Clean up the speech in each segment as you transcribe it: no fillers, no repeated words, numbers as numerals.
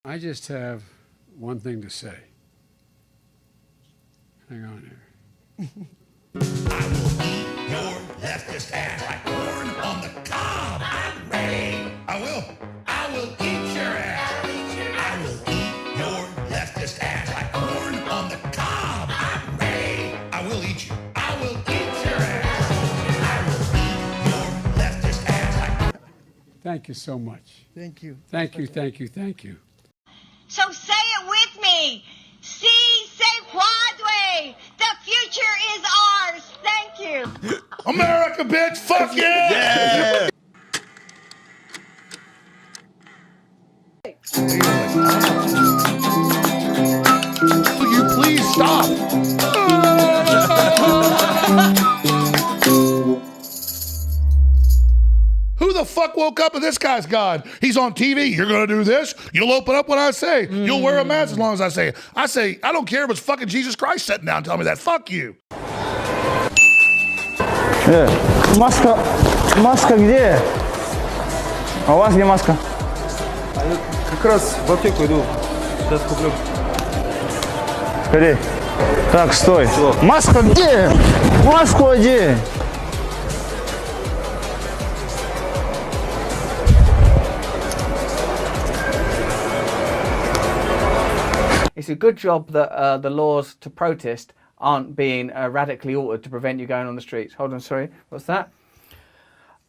I just have one thing to say. Hang on here. I will eat your leftist ass like corn on the cob. I'm ready. I will eat your ass. I will eat your leftist ass like corn on the cob. I'm ready. I will eat you. I will eat your ass. I will eat your leftist ass like. Thank you so much. Thank you. Thank you, thank you, thank you. So say it with me. Si se puede. The future is ours. Thank you. America, bitch. Fuck yeah. Will you please stop? Who the fuck woke up and this guy's God? He's on TV. You're going to do this. You'll open up when I say. You'll wear a mask as long as I say it. I say, I don't care if it's fucking Jesus Christ sitting down telling me that. Fuck you. Маска где? А у вас где маска? Как раз в аптеку иду. Сейчас куплю. Скорей. Так, стой. Маска где? Маску одень. It's a good job that the laws to protest aren't being radically altered to prevent you going on the streets. Hold on, sorry. What's that?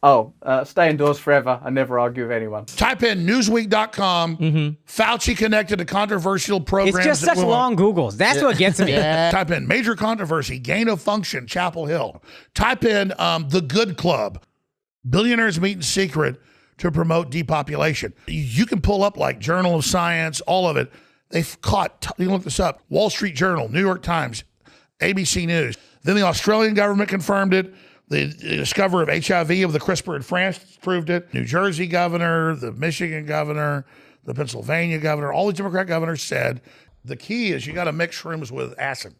Oh, stay indoors forever and never argue with anyone. Type in Newsweek.com, Fauci connected to controversial programs. It's just such long Googles. That's what gets me. Type in major controversy, gain of function, Chapel Hill. Type in the Good Club, billionaires meet in secret to promote depopulation. You can pull up like Journal of Science, all of it. They've caught, you can look this up, Wall Street Journal, New York Times, ABC News. Then the Australian government confirmed it. The discovery of HIV of the CRISPR in France proved it. New Jersey governor, the Michigan governor, the Pennsylvania governor, all the Democrat governors said the key is you got to mix shrooms with acid.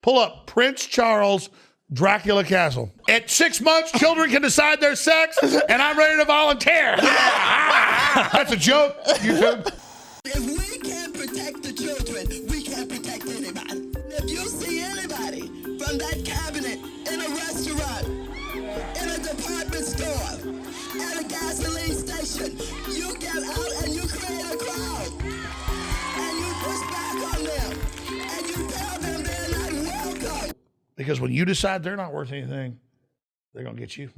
Pull up Prince Charles Dracula Castle. At 6 months, children can decide their sex, and I'm ready to volunteer. That's a joke, YouTube. If we can't protect the children, we can't protect anybody. If you see anybody from that cabinet in a restaurant, in a department store, at a gasoline station, you get out and you create a crowd. And you push back on them. And you tell them they're not welcome. Because when you decide they're not worth anything, they're going to get you.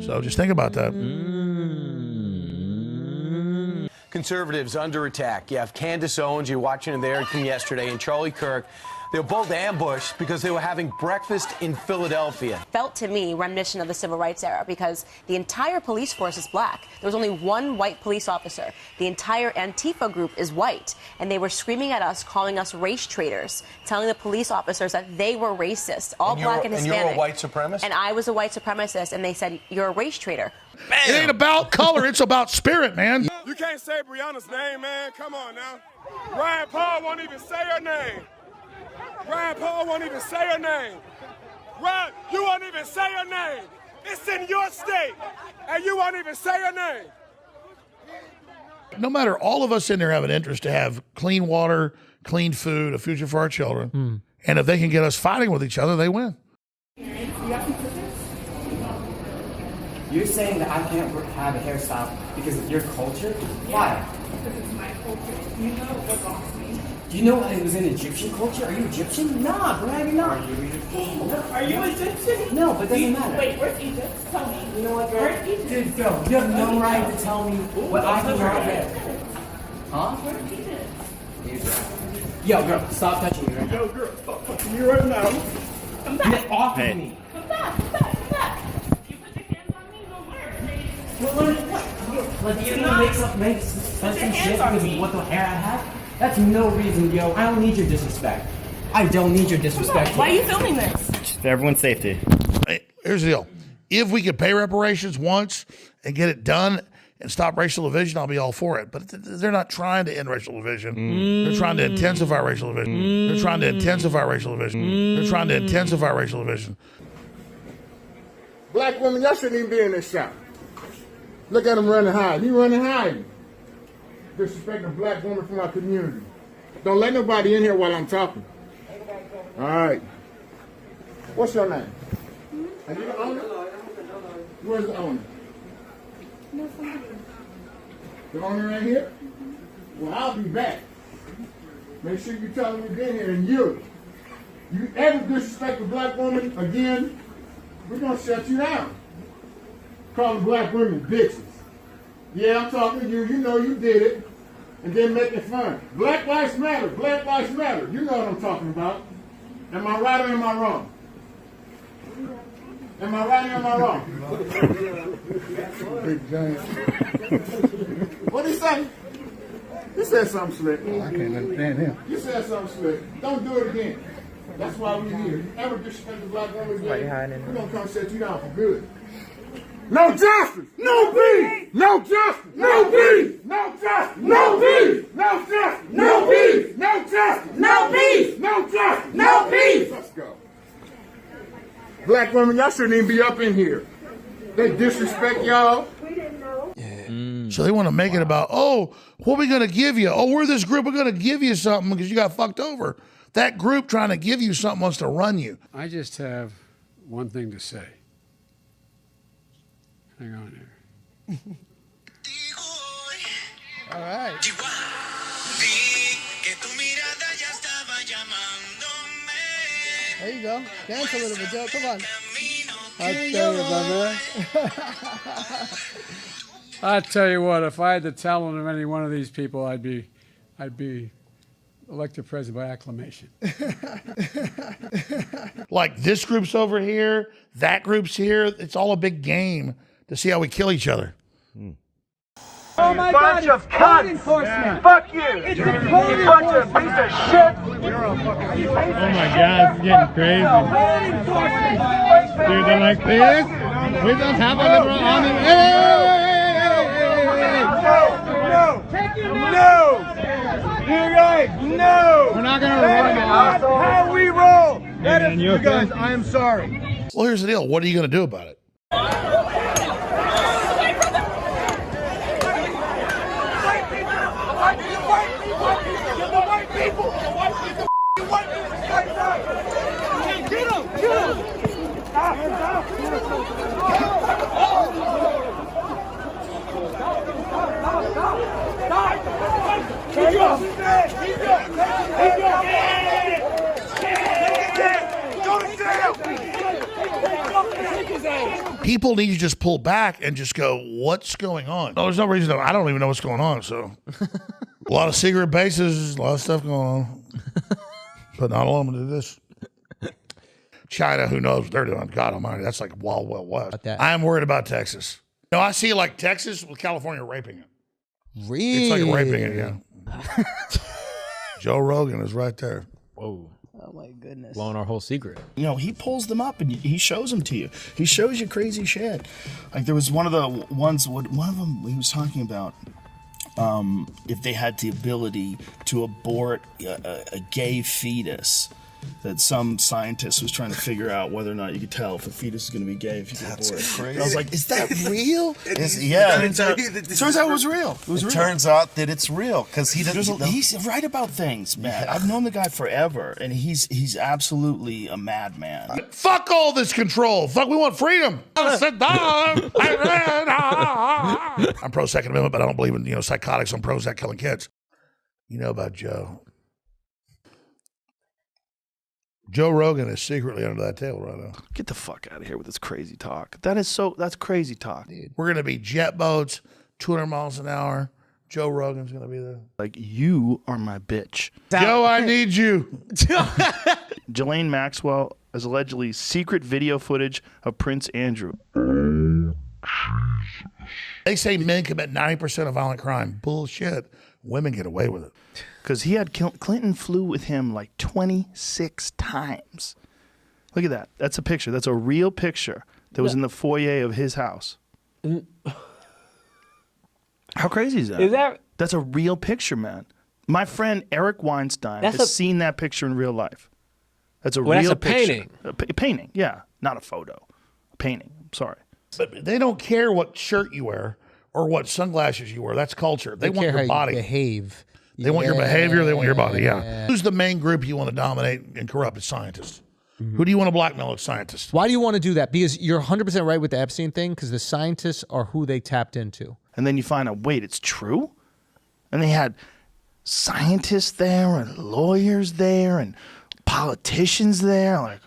So just think about that. Conservatives under attack. You have Candace Owens, you're watching her there from yesterday, and Charlie Kirk. They were both ambushed because they were having breakfast in Philadelphia. Felt to me reminiscent of the civil rights era because the entire police force is black. There was only one white police officer. The entire Antifa group is white. And they were screaming at us, calling us race traitors, telling the police officers that they were racist, all black and Hispanic. And you're a white supremacist? And I was a white supremacist, and they said, you're a race traitor. Bam. It ain't about color, it's about spirit, man. You can't say Breonna's name, man. Come on now. Ryan Paul won't even say her name. Ryan Paul won't even say her name. Ryan, you won't even say her name. It's in your state, and you won't even say her name. No matter, all of us in there have an interest to have clean water, clean food, a future for our children. And if they can get us fighting with each other, they win. You're saying that I can't have a hairstyle because of your culture? Why? Because it's my culture. You know what belongs to me. Do you know it was an Egyptian culture? Are you Egyptian? Nah, bro, you're not. Are you Egyptian? No, but it doesn't matter. Wait, where's Egypt? Tell me. You know what, girl? Where's Egypt? Dude, go. You have no right to tell me what I can wear. Huh? Where's Egypt? Yo, girl, stop touching me right now. Yo, girl, stop touching me right now. Come back. Get off of me. Come back, come back, come back. You put your hands on me, don't worry. What? Like, you're gonna make some shit because of what the hair I have? That's no reason, yo. I don't need your disrespect. I don't need your disrespect. Why are you filming this? Just for everyone's safety. Hey, here's the deal. If we could pay reparations once and get it done and stop racial division, I'll be all for it. But they're not trying to end racial division. They're trying to intensify racial division. They're trying to intensify racial division. They're trying to intensify racial division. Black women, y'all shouldn't even be in this shop. Look at him running high. He running high. disrespecting a black woman from our community. Don't let nobody in here while I'm talking. All right. What's your name? Are you the owner? Where's the owner? The owner ain't here? Well, I'll be back. Make sure you tell him we've been here, and you ever disrespect a black woman again, we're gonna shut you down. Calling black women bitches. Yeah, I'm talking to you. You know you did it. And then making fun. Black lives matter. Black lives matter. You know what I'm talking about. Am I right or am I wrong? Am I right or am I wrong? Big giant. What'd he say? He said something slick. I can't understand him. You said something slick. Don't do it again. That's why we're here. You ever disrespect a black woman again, we're going to come set you down for good. No justice! No peace! No justice! No peace! No justice! No peace! No justice! No peace! No justice! No peace! No justice! No peace! Let's go. Black women, y'all shouldn't even be up in here. They disrespect y'all. So they want to make it about, oh, what are we going to give you? Oh, we're this group. We're going to give you something because you got fucked over. That group trying to give you something wants to run you. I just have one thing to say. Hang on here. All right. There you go. Dance a little bit, Joe. Come on. I tell you, my man. I tell you what, if I had the talent of any one of these people, I'd be elected president by acclamation. Like this group's over here, that group's here. It's all a big game to see how we kill each other. Oh my God, it's code enforcement. Fuck you. It's a code enforcement. Piece of shit. Oh my God, it's getting crazy. Dude, they're like this. We don't have a little on it. No. You guys, no. We're not gonna run it. How we roll. That is, You you guys, okay? I am sorry. Well, here's the deal. What are you going to do about it? People need to just pull back and just go, what's going on? No, there's no reason to, I don't even know what's going on. So a lot of secret bases, a lot of stuff going on. But not all of them do this. China, who knows what they're doing? God almighty, that's like Wild Wild West. I'm worried about Texas. No, I see like Texas with California raping it. Really? It's like raping it, yeah. Joe Rogan is right there. Whoa. Oh my goodness. Blowing our whole secret. You know, he pulls them up and he shows them to you. He shows you crazy shit. Like there was one of the ones, one of them he was talking about if they had the ability to abort a gay fetus, that some scientist was trying to figure out whether or not you could tell if a fetus is going to be gay if you could abort it. Crazy. And I was like, is that real? Yeah. It turns out it was real. It turns out that it's real because he's right about things, man. Yeah. I've known the guy forever, and he's absolutely a madman. Fuck all this control. Fuck, we want freedom. Sit down. I'm pro Second Amendment, but I don't believe in psychotics. I'm pro Zach killing kids. You know about Joe. Joe Rogan is secretly under that table right now. Get the fuck out of here with this crazy talk. That's crazy talk. Dude, we're going to be jet boats, 200 miles an hour. Joe Rogan's going to be there. Like, you are my bitch. Joe, I need you. Ghislaine Maxwell has allegedly secret video footage of Prince Andrew. They say men commit 90% of violent crime. Bullshit. Women get away with it. Because he had Clinton flew with him like 26 times. Look at that. That's a picture. That's a real picture that was in the foyer of his house. How crazy is that? That's a real picture, man. My friend Eric Weinstein has seen that picture in real life. That's a real picture. Painting. A painting, yeah. Not a photo. A painting. I'm sorry. But they don't care what shirt you wear or what sunglasses you wear. That's culture. They want care your how body. You behave. They want your behavior. They want your body. Yeah. Who's the main group you want to dominate and corrupt? It's scientists. Who do you want to blackmail? It's scientists. Why do you want to do that? Because you're 100% right with the Epstein thing, because the scientists are who they tapped into. And then you find out, wait, it's true? And they had scientists there and lawyers there and politicians there. Like,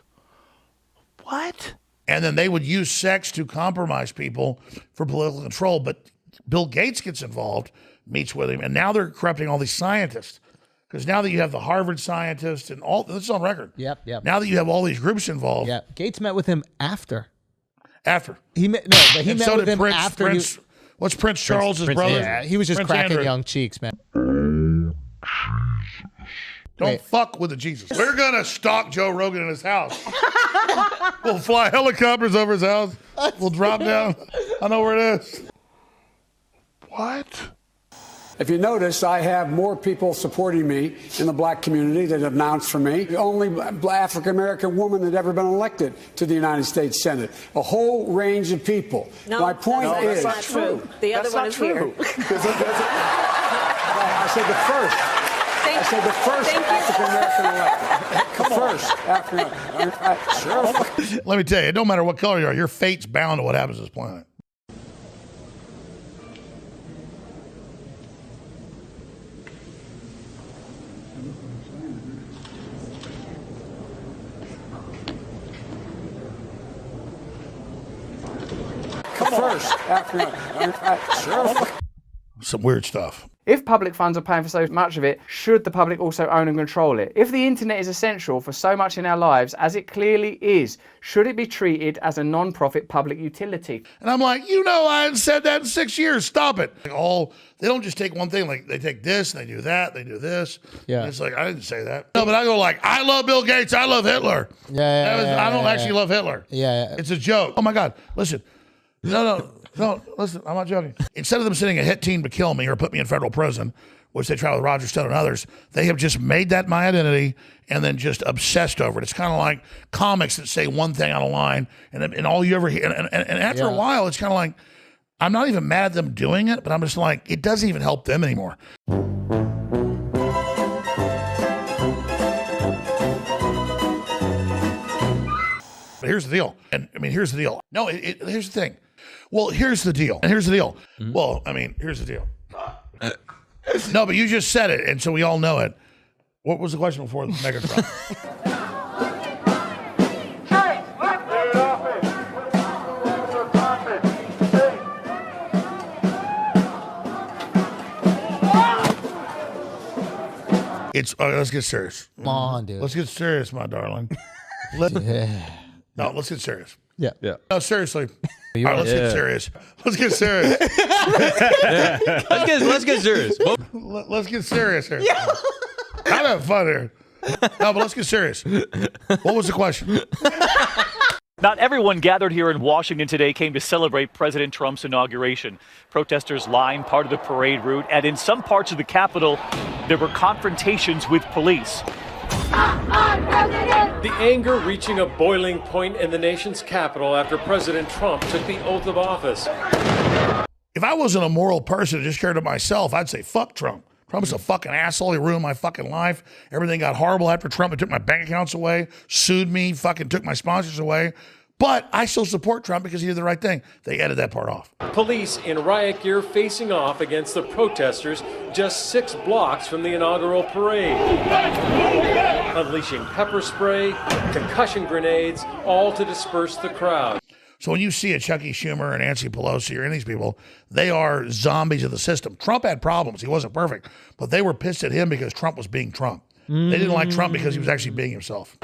what? And then they would use sex to compromise people for political control. But Bill Gates gets involved, meets with him, and now they're corrupting all these scientists. Because now that you have the Harvard scientists and all, this is on record. Yep. Now that you have all these groups involved. Yeah, Gates met with him after. He met and with so him did Prince, after. What's Prince Charles' brother? Yeah, he was just Prince cracking Andrew. young cheeks, man. Don't fuck with the Jesus. We're going to stalk Joe Rogan in his house. We'll fly helicopters over his house. We'll drop down. I know where it is. What? If you notice, I have more people supporting me in the black community that have announced for me. The only African-American woman that ever been elected to the United States Senate. A whole range of people. No, my point is... that's not true. The other one is here. I said the first. I said the first African-American elected. The first African-American. Sure. Let me tell you, it don't matter what color you are, your fate's bound to what happens to this planet. First African-American. Sure. Some weird stuff. If public funds are paying for so much of it, should the public also own and control it? If the internet is essential for so much in our lives, as it clearly is, should it be treated as a non-profit public utility? And I'm like, I hadn't said that in 6 years. Stop it. They don't just take one thing. Like, they take this, and they do that, they do this. Yeah. And it's like, I didn't say that. No, but I go like, I love Bill Gates, I love Hitler. I don't actually love Hitler. Yeah. It's a joke. Oh, my God. Listen. No, listen, I'm not joking. Instead of them sending a hit team to kill me or put me in federal prison, which they try with Roger Stone and others, they have just made that my identity and then just obsessed over it. It's kind of like comics that say one thing on a line, and all you ever hear, and after a while, it's kind of like, I'm not even mad at them doing it, but I'm just like, it doesn't even help them anymore. But here's the deal. Here's the deal. No, here's the thing. Well, here's the deal. And here's the deal. Well, here's the deal. No, but you just said it, and so we all know it. What was the question before Megatron? Let's get serious. Come on, dude. Let's get serious, my darling. Let's get serious. Yeah. No, seriously. All right, let's get serious. Let's get serious. Let's get serious. Let's get serious here. I'm having fun here. No, but let's get serious. What was the question? Not everyone gathered here in Washington today came to celebrate President Trump's inauguration. Protesters lined part of the parade route, and in some parts of the Capitol, there were confrontations with police. The anger reaching a boiling point in the nation's capital after President Trump took the oath of office. If I wasn't a moral person and just cared about myself, I'd say, fuck Trump. Trump's a fucking asshole. He ruined my fucking life. Everything got horrible after Trump. He took my bank accounts away, sued me, fucking took my sponsors away. But I still support Trump because he did the right thing. They edited that part off. Police in riot gear facing off against the protesters just 6 blocks from the inaugural parade. Unleashing pepper spray, concussion grenades, all to disperse the crowd. So when you see a Chucky Schumer and Nancy Pelosi or any of these people, they are zombies of the system. Trump had problems. He wasn't perfect. But they were pissed at him because Trump was being Trump. They didn't like Trump because he was actually being himself.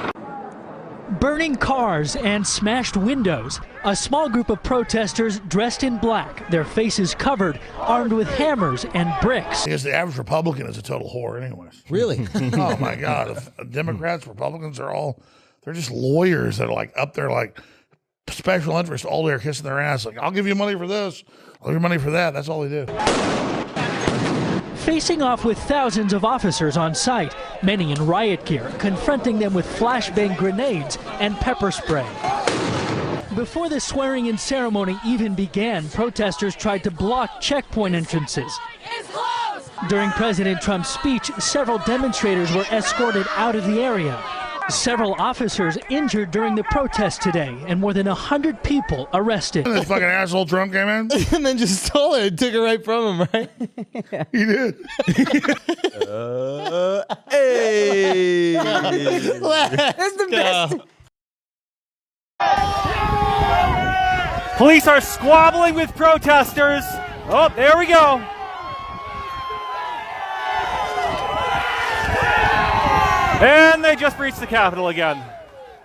Burning cars and smashed windows. A small group of protesters dressed in black, their faces covered, armed with hammers and bricks. Because the average Republican is a total whore anyways. Really? Oh, my God. Democrats, Republicans they're just lawyers that are like up there like special interest all day kissing their ass. Like, I'll give you money for this. I'll give you money for that. That's all they do. Facing off with thousands of officers on site, many in riot gear, confronting them with flashbang grenades and pepper spray. Before the swearing-in ceremony even began, protesters tried to block checkpoint entrances. During President Trump's speech, several demonstrators were escorted out of the area. Several officers injured during the protest today, and more than 100 people arrested. This fucking asshole Trump came in and then just stole it and took it right from him, right? He did. Hey. That's the best. Police are squabbling with protesters. Oh, there we go. And they just breached the Capitol again.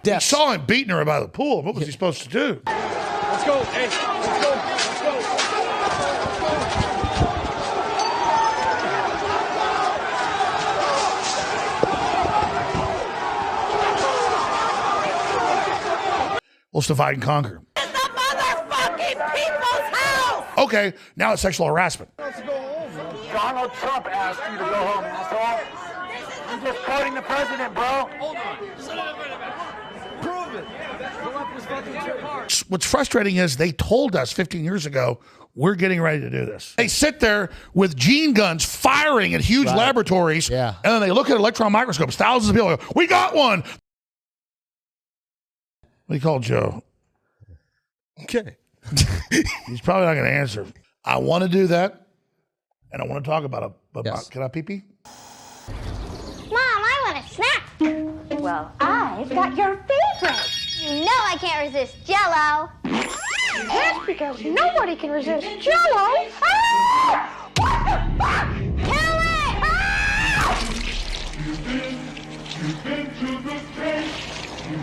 He saw him beating her by the pool. What was he supposed to do? Let's go. Hey, let's go. Let's go. Let's divide and conquer. It's the motherfucking people's house! Okay, now it's sexual harassment. Donald Trump asked you to go home, asshole. I'm just quoting the president, bro. Hold on. Prove it. Go up this fucking car. What's frustrating is they told us 15 years ago, we're getting ready to do this. They sit there with gene guns firing at huge laboratories, and then they look at electron microscopes. Thousands of people go, we got one. We called Joe. Okay. He's probably not going to answer. I want to do that, and I want to talk about it. Can I pee-pee? Mom, I want a snack. Well, I've got your favorite. You know I can't resist Jell-O. That's because nobody can resist Jell-O. Ah! What the fuck? Kill it! Ah!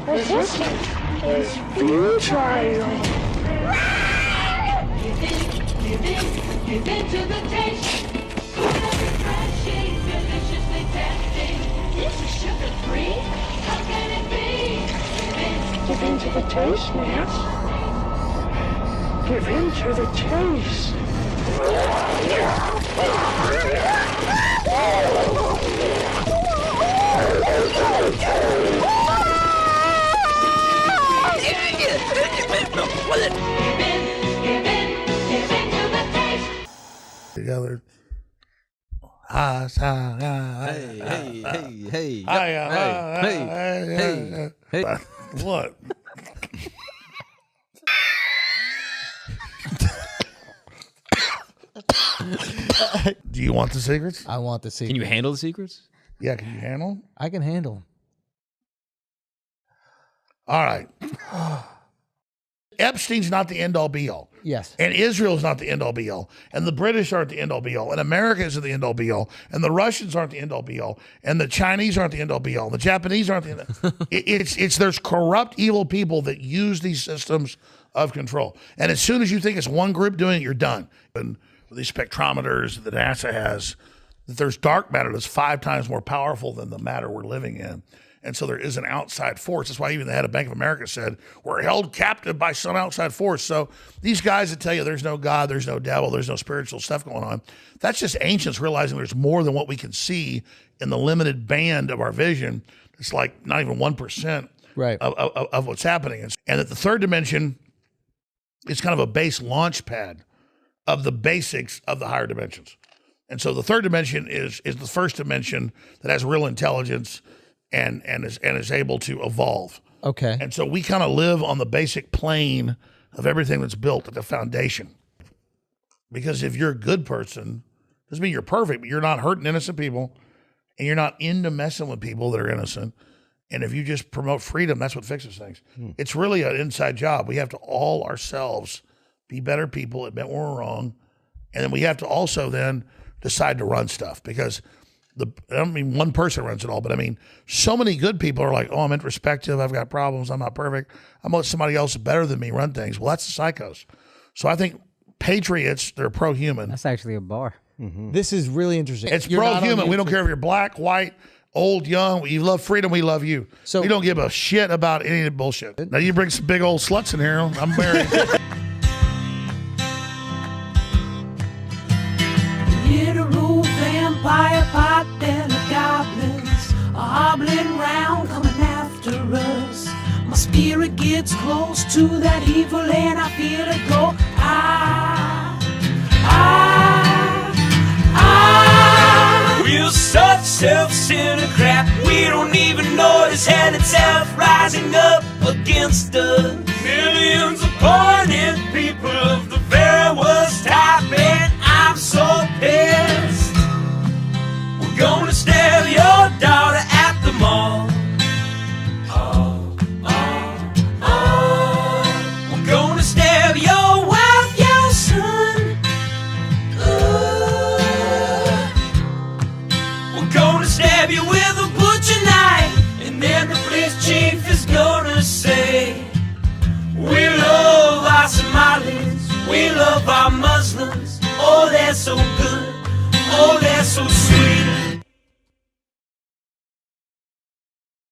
Resistance is futile. Give in to the taste. Refreshing, deliciously tasting. This is sugar-free. How can it be? Give in to the taste, Nance. Give in to the taste. Together. Hey. What? Do you want the secrets? I want the secrets. Can you handle the secrets? Yeah, can you handle them? I can handle them. All right. Epstein's not the end-all be-all. Yes. And Israel's not the end-all be-all. And the British aren't the end-all be-all. And America isn't the end-all be-all. And the Russians aren't the end-all be-all. And the Chinese aren't the end-all be-all. The Japanese aren't the end. There's corrupt, evil people that use these systems of control. And as soon as you think it's one group doing it, you're done. And with these spectrometers that NASA has, that there's dark matter that's 5 times more powerful than the matter we're living in. And so there is an outside force. That's why even the head of Bank of America said, we're held captive by some outside force. So these guys that tell you there's no God, there's no devil, there's no spiritual stuff going on, that's just ancients realizing there's more than what we can see in the limited band of our vision. It's like not even 1% of what's happening. And that the third dimension is kind of a base launch pad of the basics of the higher dimensions. And so the third dimension is the first dimension that has real intelligence and is able to evolve. Okay. And so we kind of live on the basic plane of everything that's built at the foundation. Because if you're a good person, doesn't mean you're perfect, but you're not hurting innocent people, and you're not into messing with people that are innocent. And if you just promote freedom, that's what fixes things. It's really an inside job. We have to all ourselves be better people, admit when we're wrong, and then we have to also then decide to run stuff, because I don't mean one person runs it all, but I mean, so many good people are like, oh, I'm introspective, I've got problems, I'm not perfect, I'm going to let somebody else better than me run things. Well, that's the psychos. So I think patriots, they're pro-human. That's actually a bar. This is really interesting. It's pro-human. We don't care if you're black, white, old, young. You love freedom, we love you. So we don't give a shit about any of the bullshit. Now you bring some big old sluts in here, I'm married. Literal vampire pot and the goblins are hobbling round coming after us. Mosquitoes fear it gets close to that evil and I feel it go. We're such self-centered crap. We don't even notice hell itself rising up against us.